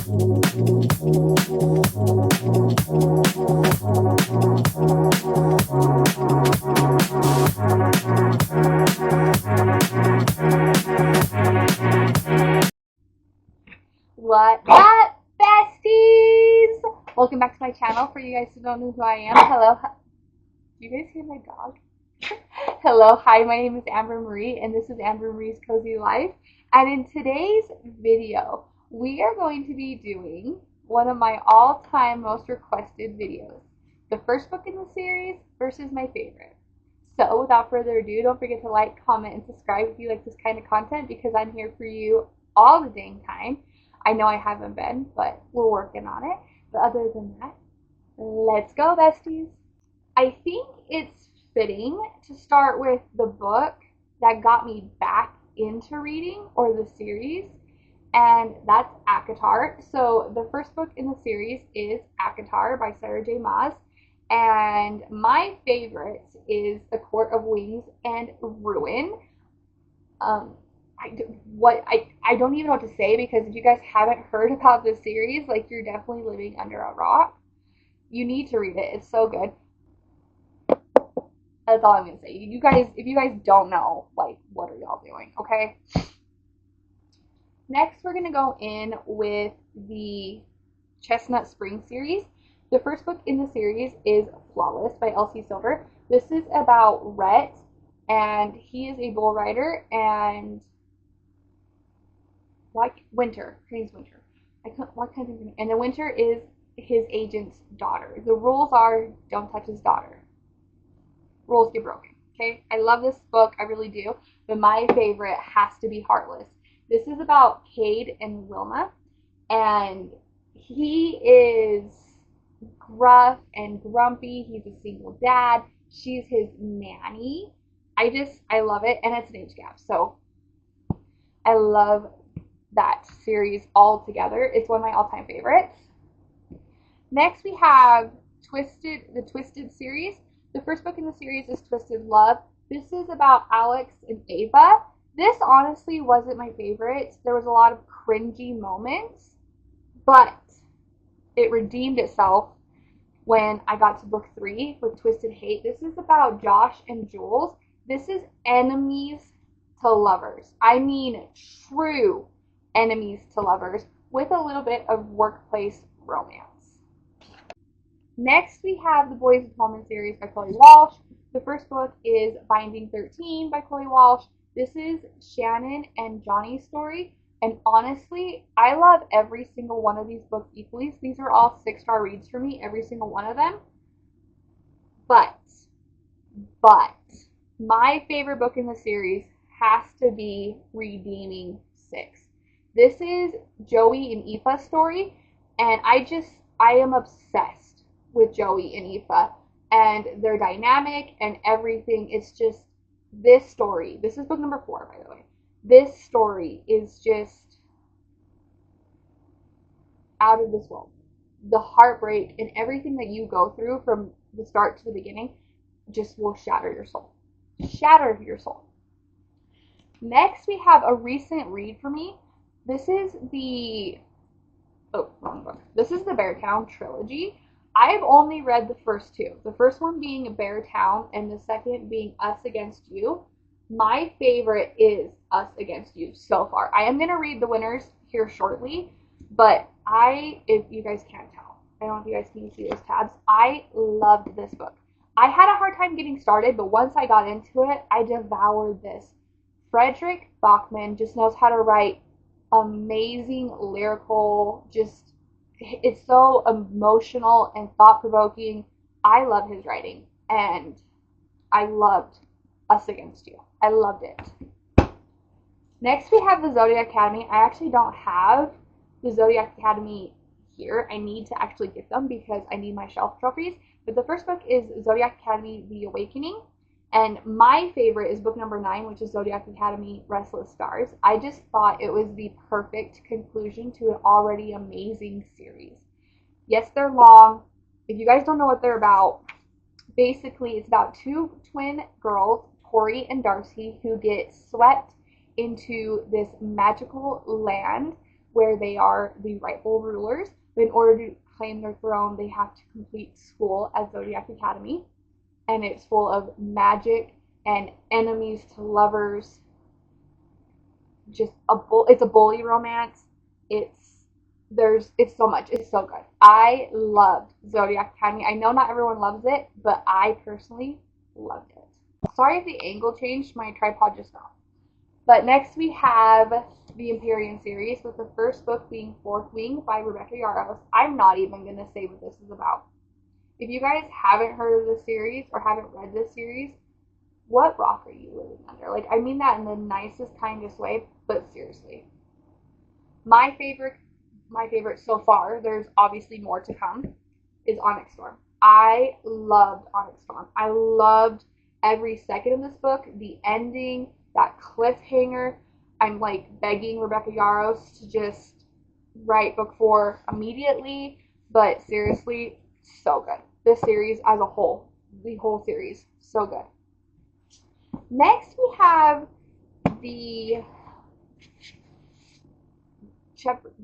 What up, besties? Welcome back to my channel. For you guys who don't know who I am, hello. Do you guys hear my dog? Hello, hi, my name is Amber Marie, and this is Amber Marie's Cozy Life. And in today's video, we are going to be doing one of my all-time most requested videos. The first book in the series versus my favorite. So without further ado, don't forget to like, comment, and subscribe if you like this kind of content, because I'm here for you all the dang time. I know I haven't been, but we're working on it. But other than that, let's go, besties. I think it's fitting to start with the book that got me back into reading, or the series, and that's ACOTAR. So the first book in the series is ACOTAR by Sarah J. Maas, and my favorite is A Court of Wings and Ruin. I don't even know what to say, because if you guys haven't heard about this series, like, you're definitely living under a rock. You need to read it. It's so good. That's all I'm gonna say. You guys, if you guys don't know, like, what are y'all doing? Okay. Next, we're gonna go in with the Chestnut Spring series. The first book in the series is Flawless by Elsie Silver. This is about Rhett, and he is a bull rider, and Winter. Her name's Winter. Why can't I think of it? And the Winter is his agent's daughter. The rules are don't touch his daughter. Rules get broken. Okay? I love this book. I really do. But my favorite has to be Heartless. This is about Cade and Wilma. And he is gruff and grumpy. He's a single dad. She's his nanny. I love it. And it's an age gap. So I love that series all together. It's one of my all-time favorites. Next, we have the Twisted series. The first book in the series is Twisted Love. This is about Alex and Ava. This honestly wasn't my favorite. There was a lot of cringy moments, but it redeemed itself when I got to book 3 with Twisted Hate. This is about Josh and Jules. This is enemies to lovers. I mean, true enemies to lovers, with a little bit of workplace romance. Next, we have the Boys of Pullman series by Chloe Walsh. The first book is Binding 13 by Chloe Walsh. This is Shannon and Johnny's story, and honestly, I love every single one of these books equally. These are all 6-star reads for me, every single one of them. But my favorite book in the series has to be Redeeming 6. This is Joey and Aoife's story, and I am obsessed with Joey and Aoife and their dynamic and everything. It's just, this story, this is book number 4, by the way. This story is just out of this world. The heartbreak and everything that you go through from the start to the beginning just will shatter your soul. Shatter your soul. Next, we have a recent read for me. This is the wrong book. This is the Beartown trilogy. I've only read the first 2. The first one being Beartown, and the second being Us Against You. My favorite is Us Against You so far. I am going to read the winners here shortly, but if you guys can't tell, I don't know if you guys can see those tabs, I loved this book. I had a hard time getting started, but once I got into it, I devoured this. Frederick Bachman just knows how to write amazing lyrical, just, it's so emotional and thought-provoking. I love his writing, and I loved Us Against You. I loved it. Next, we have the Zodiac Academy. I actually don't have the Zodiac Academy here. I need to actually get them because I need my shelf trophies. But the first book is Zodiac Academy The Awakening. And my favorite is book number 9, which is Zodiac Academy Restless Stars. I just thought it was the perfect conclusion to an already amazing series. Yes, they're long. If you guys don't know what they're about, basically it's about 2 twin girls, Tori and Darcy, who get swept into this magical land where they are the rightful rulers. But in order to claim their throne, they have to complete school at Zodiac Academy. And it's full of magic and enemies to lovers. Just it's a bully romance. It's so much. It's so good. I loved Zodiac Academy. I know not everyone loves it, but I personally loved it. Sorry if the angle changed. My tripod just stopped. But next we have the Empyrean series, with the first book being Fourth Wing by Rebecca Yarros. I'm not even going to say what this is about. If you guys haven't heard of this series or haven't read this series, what rock are you living under? Like, I mean that in the nicest, kindest way, but seriously. My favorite so far, there's obviously more to come, is Onyx Storm. I loved Onyx Storm. I loved every second of this book, the ending, that cliffhanger. I'm like begging Rebecca Yarros to just write book 4 immediately, but seriously, so good. This series as a whole, the whole series, so good. Next we have the Shepherd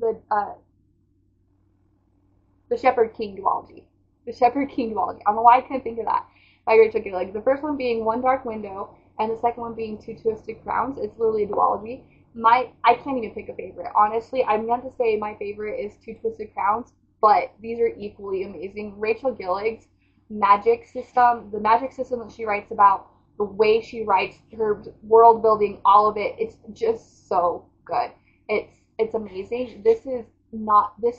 King duology. The Shepherd King duology. I don't know why I couldn't think of that. By Rachel Gillig. The first one being One Dark Window, and the second one being Two Twisted Crowns. It's literally a duology. I can't even pick a favorite. Honestly, I'm going to say my favorite is Two Twisted Crowns, but these are equally amazing. Rachel Gillig's magic system, the magic system that she writes about, the way she writes, her world building, all of it, it's just so good. It's amazing. This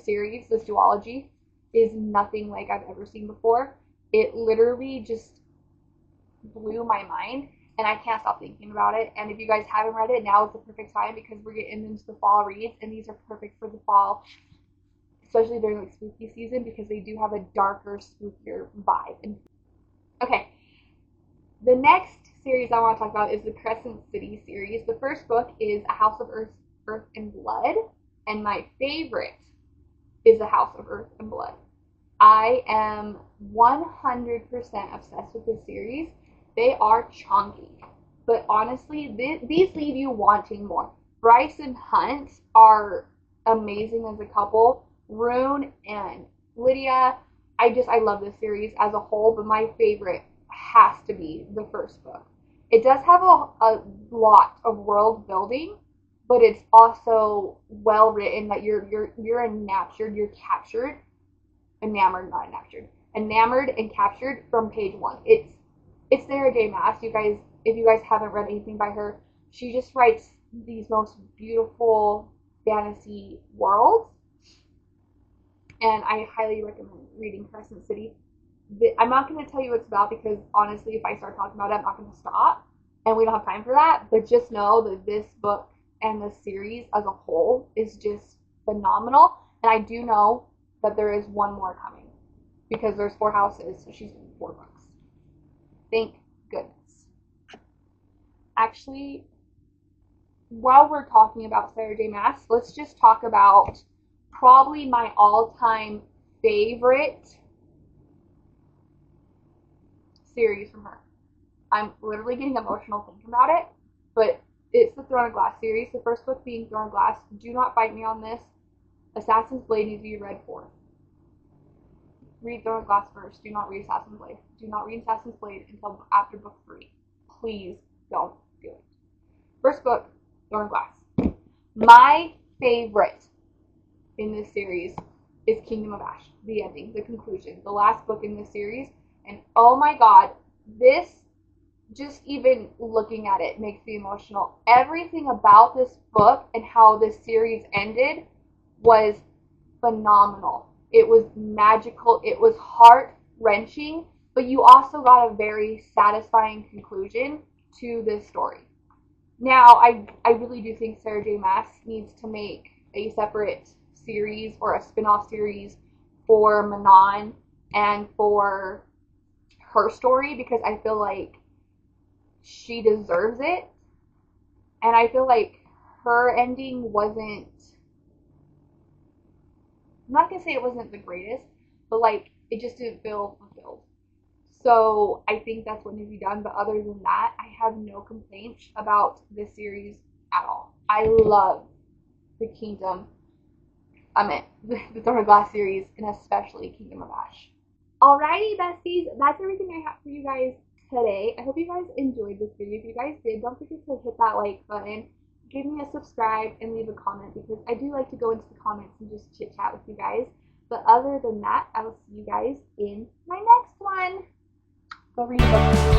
series, this duology, is nothing like I've ever seen before. It literally just blew my mind, and I can't stop thinking about it. And if you guys haven't read it, now is the perfect time, because we're getting into the fall reads, and these are perfect for the fall, especially during like spooky season, because they do have a darker, spookier vibe. Okay, the next series I want to talk about is the Crescent City series. The first book is A House of Earth and Blood, and my favorite is A House of Earth and Blood. I am 100% obsessed with this series. They are chunky, but honestly, these leave you wanting more. Bryce and Hunt are amazing as a couple. Rune and Lydia, I love this series as a whole, but my favorite has to be the first book. It does have a lot of world building, but it's also well written that you're enraptured, you're captured, enamored and captured from page 1. It's Sarah J. Maas. You guys, if you guys haven't read anything by her, she just writes these most beautiful fantasy worlds, and I highly recommend reading Crescent City. I'm not going to tell you what it's about, because honestly, if I start talking about it, I'm not going to stop, and we don't have time for that. But just know that this book and the series as a whole is just phenomenal, and I do know that there is one more coming, because there's 4 houses, so she's doing 4 books. Thank goodness. Actually, while we're talking about Sarah J. Maas, let's just talk about probably my all-time favorite series from her. I'm literally getting emotional thinking about it, but it's the Throne of Glass series. The first book being Throne of Glass. Do not fight me on this. Assassin's Blade needs to be read fourth. Read Throne of Glass first. Do not read Assassin's Blade. Do not read Assassin's Blade until after book 3. Please don't do it. First book, Throne of Glass. My favorite in this series is Kingdom of Ash. The ending, the conclusion, the last book in this series. And oh my god, this, just even looking at it makes me emotional. Everything about this book and how this series ended was phenomenal. It was magical. It was heart-wrenching, but you also got a very satisfying conclusion to this story. Now, I really do think Sarah J. Maas needs to make a separate series or a spin-off series for Manon and for her story, because I feel like she deserves it. And I feel like her ending wasn't, I'm not going to say it wasn't the greatest, but like it just didn't feel fulfilled. So I think that's what needs to be done. But other than that, I have no complaints about this series at all. I love the Kingdom the Throne of Glass series, and especially Kingdom of Ash. Alrighty, besties, that's everything I have for you guys today. I hope you guys enjoyed this video. If you guys did, don't forget to hit that like button, give me a subscribe, and leave a comment because I do like to go into the comments and just chit chat with you guys. But other than that, I will see you guys in my next one. Go read a book.